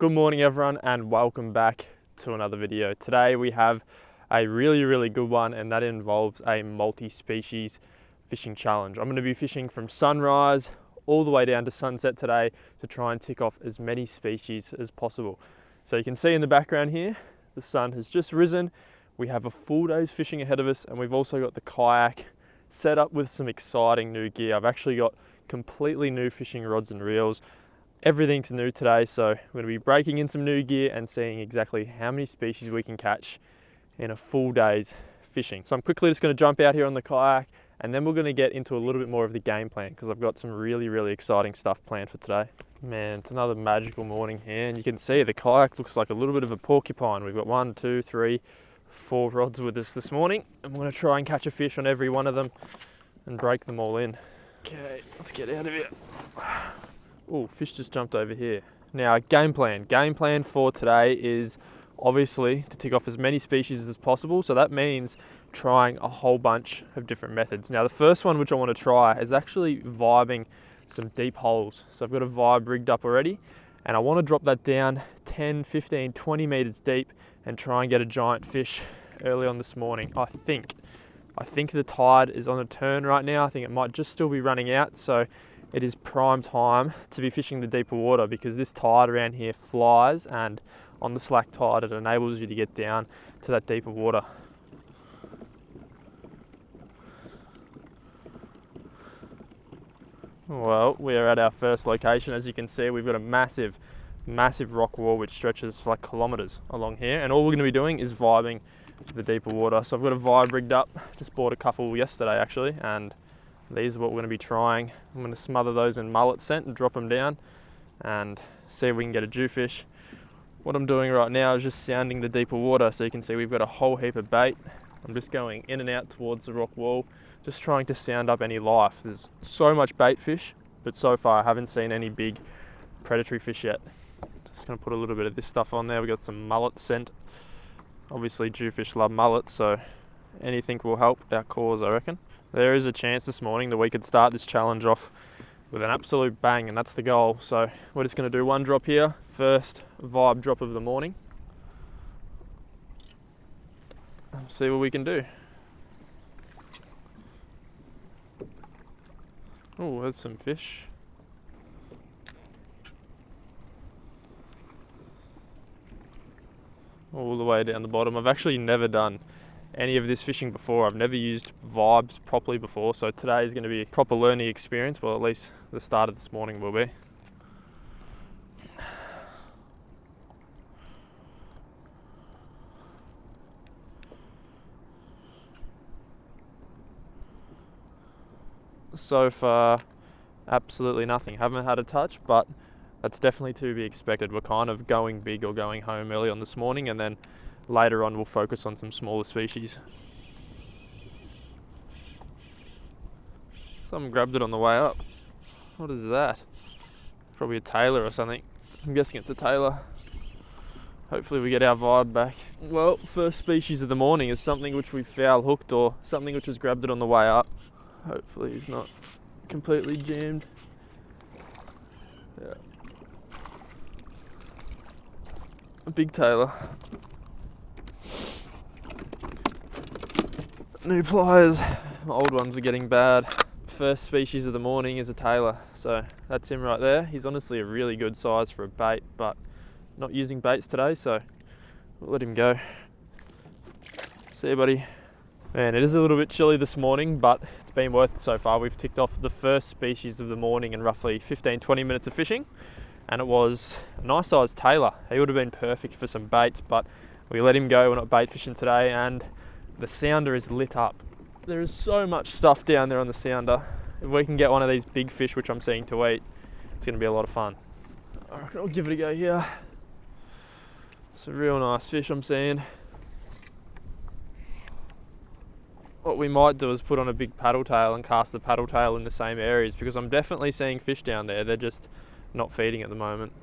Good morning everyone and welcome back to another video. Today we have a really good one, and that involves a multi-species fishing challenge. I'm going to be fishing from sunrise all the way down to sunset today to try and tick off as many species as possible. So you can see in the background here, the sun has just risen. We have a full day's fishing ahead of us, and we've also got the kayak set up with some exciting new gear. I've actually got completely new fishing rods and reels. Everything's new today, so we're going to be breaking in some new gear and seeing exactly how many species we can catch in a full day's fishing. So I'm quickly just going to jump out here on the kayak, and then we're going to get into a little bit more of the game plan because I've got some really exciting stuff planned for today. Man, it's another magical morning here, and you can see the kayak looks like a little bit of a porcupine. We've got 1, 2, 3, 4 rods with us this morning, and we're going to try and catch a fish on every one of them and break them all in. Okay, let's get out of here. Oh, fish just jumped over here. Now, game plan for today is obviously to tick off as many species as possible. So that means trying a whole bunch of different methods. Now, the first one which I want to try is actually vibing some deep holes. So I've got a vibe rigged up already, and I want to drop that down 10, 15, 20 meters deep and try and get a giant fish early on this morning. I think the tide is on a turn right now. I think it might just still be running out. So it is prime time to be fishing the deeper water because this tide around here flies, and on the slack tide it enables you to get down to that deeper water. Well, we are at our first location. As you can see, we've got a massive rock wall which stretches for like kilometers along here, and all we're going to be doing is vibing the deeper water. So I've got a vibe rigged up, just bought a couple yesterday actually, and these are what we're going to be trying. I'm going to smother those in mullet scent and drop them down and see if we can get a jewfish. What I'm doing right now is just sounding the deeper water, so you can see we've got a whole heap of bait. I'm just going in and out towards the rock wall, just trying to sound up any life. There's so much bait fish, but so far I haven't seen any big predatory fish yet. Just going to put a little bit of this stuff on there. We've got some mullet scent. Obviously jewfish love mullet, so anything will help our cause, I reckon. There is a chance this morning that we could start this challenge off with an absolute bang, and that's the goal. So we're just going to do one drop here, first vibe drop of the morning. See what we can do. Oh, there's some fish. All the way down the bottom. I've actually never done any of this fishing before. I've never used vibes properly before, so today is going to be a proper learning experience. Well, at least the start of this morning will be. So far, absolutely nothing. Haven't had a touch, but that's definitely to be expected. We're kind of going big or going home early on this morning, and then later on we'll focus on some smaller species. Someone grabbed it on the way up. What is that? Probably a tailor or something. I'm guessing it's a tailor. Hopefully we get our vibe back. Well, first species of the morning is something which we foul hooked, or something which has grabbed it on the way up. Hopefully he's not completely jammed. Yeah. A big tailor. New pliers. My old ones are getting bad. First species of the morning is a tailor, so that's him right there. He's honestly a really good size for a bait, but not using baits today, so we'll let him go. See you, buddy. Man, it is a little bit chilly this morning, but it's been worth it so far. We've ticked off the first species of the morning in roughly 15-20 minutes of fishing, and it was a nice sized tailor. He would have been perfect for some baits, but we let him go. We're not bait fishing today, and the sounder is lit up. There is so much stuff down there on the sounder. If we can get one of these big fish, which I'm seeing to eat, it's going to be a lot of fun. I reckon I'll give it a go here. It's a real nice fish I'm seeing. What we might do is put on a big paddle tail and cast the paddle tail in the same areas, because I'm definitely seeing fish down there. They're just not feeding at the moment.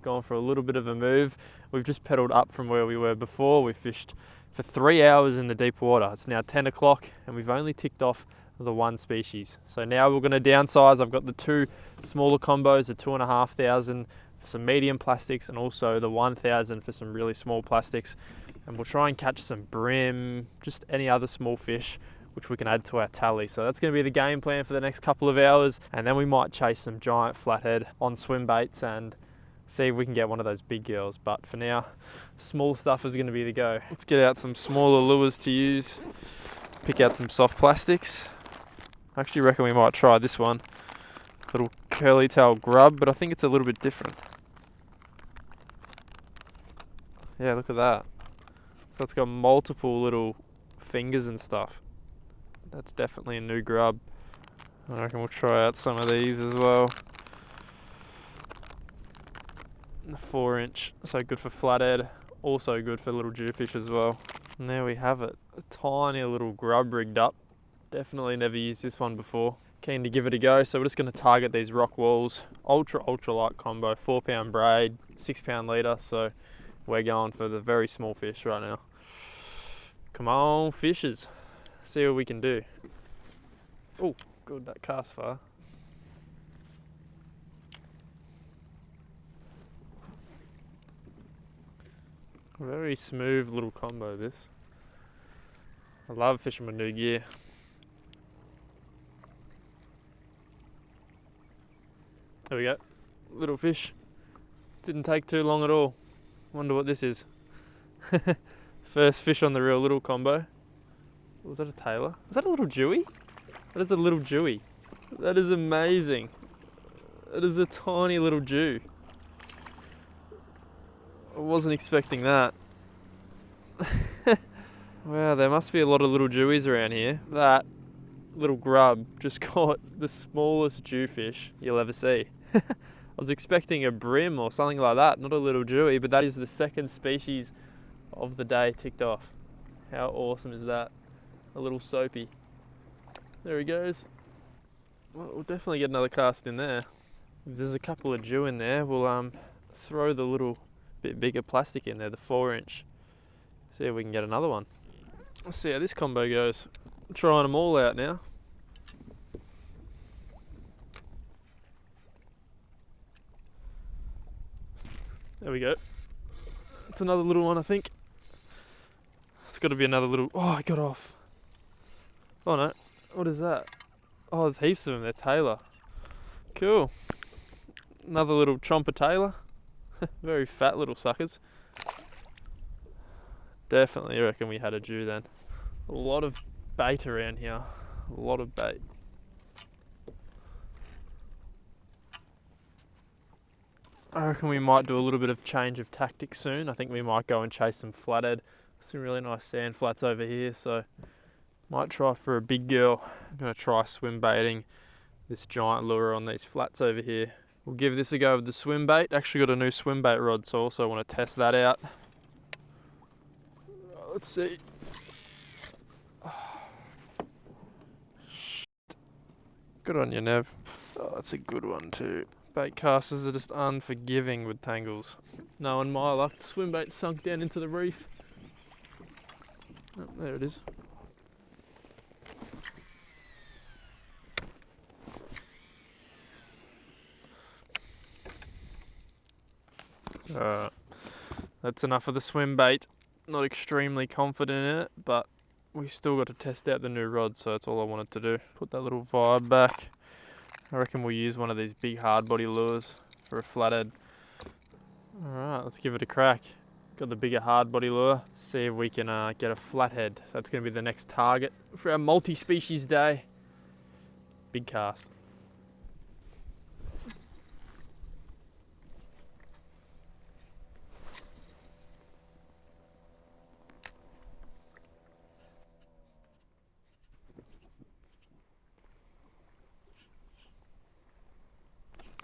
Gone for a little bit of a move. We've just pedalled up from where we were before. We fished for 3 hours in the deep water. It's now 10 o'clock and we've only ticked off the one species. So now we're going to downsize. I've got the two smaller combos, the 2,500 for some medium plastics and also the 1,000 for some really small plastics. And we'll try and catch some brim, just any other small fish which we can add to our tally. So that's going to be the game plan for the next couple of hours, and then we might chase some giant flathead on swim baits and see if we can get one of those big girls. But for now, small stuff is going to be the go. Let's get out some smaller lures to use, pick out some soft plastics. I actually reckon we might try this one, little curly tail grub, but I think it's a little bit different. Yeah, look at that. So it's got multiple little fingers and stuff. That's definitely a new grub. I reckon we'll try out some of these as well. The 4-inch, so good for flathead, also good for little jewfish as well. And there we have it, a tiny little grub rigged up. Definitely never used this one before. Keen to give it a go, so we're just going to target these rock walls. Ultra light combo, 4-pound braid, 6-pound leader, so we're going for the very small fish right now. Come on, fishes. See what we can do. Oh, good, that cast far. Very smooth little combo this. I love fishing with new gear. There we go, little fish. Didn't take too long at all. Wonder what this is. First fish on the reel, little combo. Was that a tailor? Was that a little jewie? That is a little jewie. That is amazing. That is a tiny little jew. I wasn't expecting that. Wow, there must be a lot of little jewies around here. That little grub just caught the smallest jewfish you'll ever see. I was expecting a brim or something like that, not a little jewie, but that is the second species of the day ticked off. How awesome is that? A little soapy. There he goes. Well, we'll definitely get another cast in there. If there's a couple of jew in there, we'll throw the little bit bigger plastic in there, the 4-inch. See if we can get another one. Let's see how this combo goes. I'm trying them all out now. There we go. It's another little one, I think. It's got to be another little... Oh, I got off. Oh no, what is that? Oh, there's heaps of them, they're tailor. Cool. Another little chomper tailor. Very fat little suckers. Definitely reckon we had a jew then. A lot of bait around here. A lot of bait. I reckon we might do a little bit of change of tactics soon. I think we might go and chase some flathead. Some really nice sand flats over here, so might try for a big girl. I'm going to try swim baiting this giant lure on these flats over here. We'll give this a go with the swim bait. Actually got a new swim bait rod, so I also want to test that out. Let's see. Good on you, Nev. Oh, that's a good one too. Bait casters are just unforgiving with tangles. Knowing my luck, the swim bait sunk down into the reef. Oh, there it is. That's enough of the swim bait. Not extremely confident in it, but we still got to test out the new rod, so that's all I wanted to do. Put that little vibe back. I reckon we'll use one of these big hard body lures for a flathead. Alright, let's give it a crack. Got the bigger hard body lure. See if we can get a flathead. That's going to be the next target for our multi-species day. Big cast.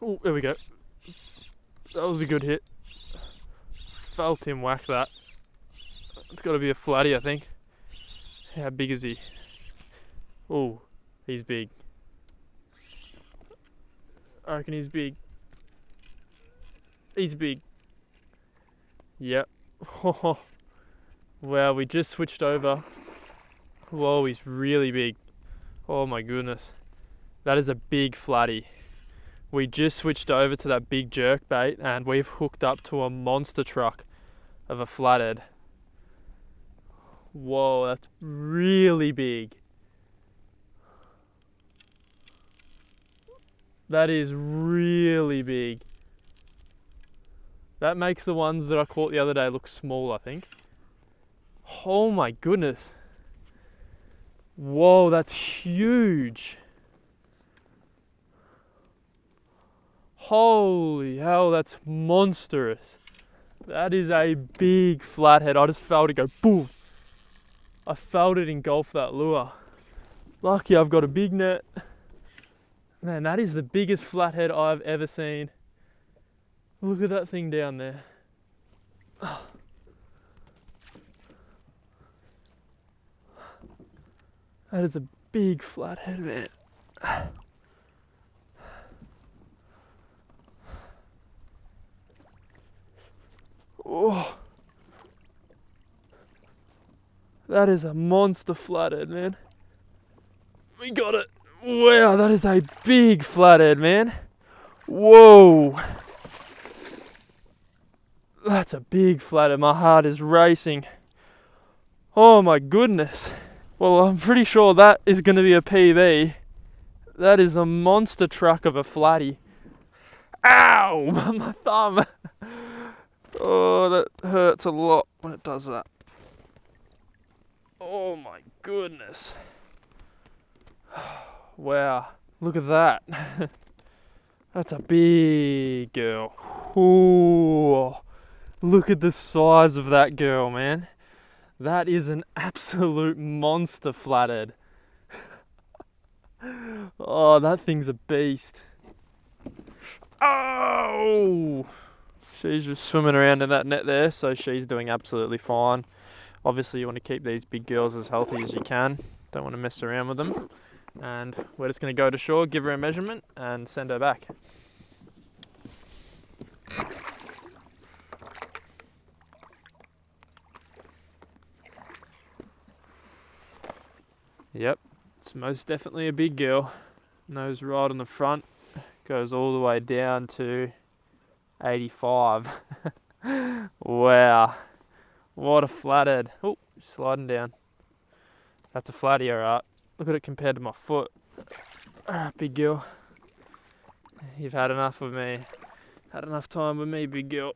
Oh, there we go. That was a good hit. Felt him whack that. It's got to be a flatty, I think. How big is he? Oh, he's big. I reckon he's big. He's big. Yep. Wow, we just switched over. Whoa, he's really big. Oh my goodness. That is a big flatty. We just switched over to that big jerk bait and we've hooked up to a monster truck of a flathead. Whoa, that's really big. That is really big. That makes the ones that I caught the other day look small, I think. Oh my goodness. Whoa, that's huge. Holy hell, that's monstrous. That is a big flathead. I just felt it go boom. I felt it engulf that lure. Lucky I've got a big net. Man, that is the biggest flathead I've ever seen. Look at that thing down there. That is a big flathead, man. Oh, that is a monster flathead, man. We got it. Wow, that is a big flathead, man. Whoa. That's a big flathead. My heart is racing. Oh my goodness. Well, I'm pretty sure that is going to be a PB. That is a monster truck of a flatty. Ow! My thumb. Oh, that hurts a lot when it does that. Oh my goodness. Wow, look at that. That's a big girl. Ooh, look at the size of that girl, man. That is an absolute monster flathead. Oh, that thing's a beast. Oh! She's just swimming around in that net there, so she's doing absolutely fine. Obviously, you want to keep these big girls as healthy as you can. Don't want to mess around with them. And we're just going to go to shore, give her a measurement, and send her back. Yep, it's most definitely a big girl. Nose right on the front, goes all the way down to 85. Wow, what a flathead. Oh, sliding down. That's a flatty, alright. Look at it compared to my foot. Big girl. You've had enough of me. Had enough time with me, big girl.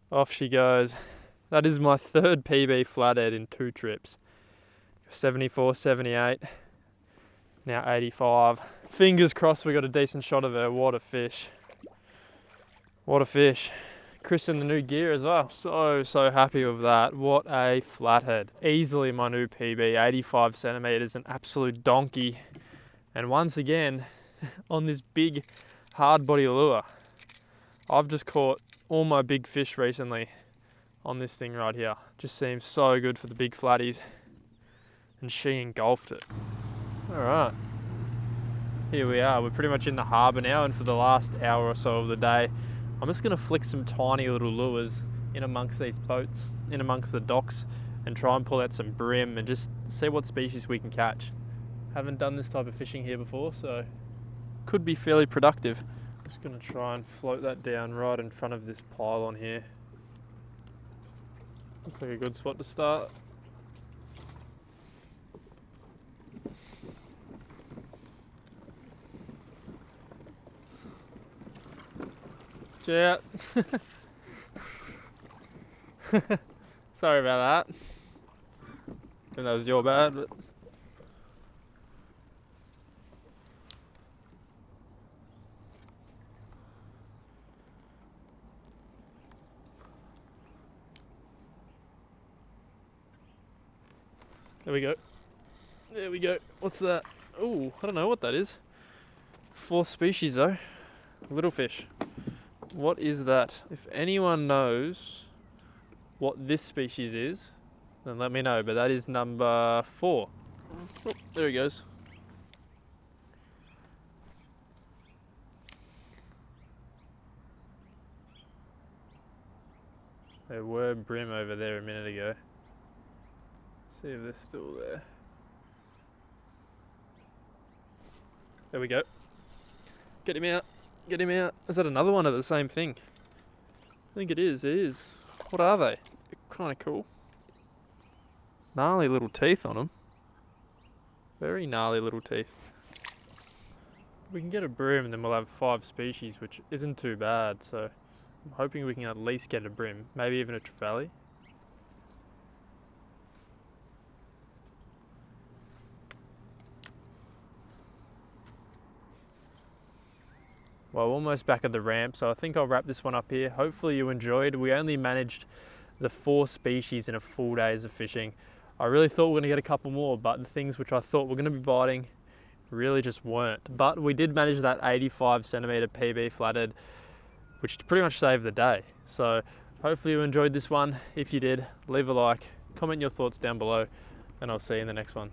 Off she goes. That is my third PB flathead in 2 trips. 74, 78, now 85. Fingers crossed we got a decent shot of her. What a fish. What a fish. Chris in the new gear as well. So happy with that. What a flathead. Easily my new PB, 85 centimeters, an absolute donkey. And once again, on this big hard body lure. I've just caught all my big fish recently on this thing right here. Just seems so good for the big flatties. And she engulfed it. Alright. Here we are. We're pretty much in the harbour now, and for the last hour or so of the day, I'm just going to flick some tiny little lures in amongst these boats, in amongst the docks, and try and pull out some brim and just see what species we can catch. Haven't done this type of fishing here before, so could be fairly productive. Just going to try and float that down right in front of this pylon here. Looks like a good spot to start. Yeah. Sorry about that. I think that was your bad, but there we go. There we go. What's that? Oh, I don't know what that is. 4th species though. Little fish. What is that? If anyone knows what this species is, then let me know. But that is number 4. Oh, there he goes. There were brim over there a minute ago. Let's see if they're still there. There we go. Get him out. Get him out. Is that another one of the same thing? I think it is. It is. What are they? Kind of cool. Gnarly little teeth on them. Very gnarly little teeth. We can get a brim and then we'll have 5 species, which isn't too bad. So I'm hoping we can at least get a brim, maybe even a trevally. Well, almost back at the ramp, so I think I'll wrap this one up here. Hopefully you enjoyed. We only managed the 4 species in a full days of fishing. I really thought we were going to get a couple more, but the things which I thought were going to be biting really just weren't. But we did manage that 85 centimeter PB flathead, which pretty much saved the day. So hopefully you enjoyed this one. If you did, leave a like, comment your thoughts down below, and I'll see you in the next one.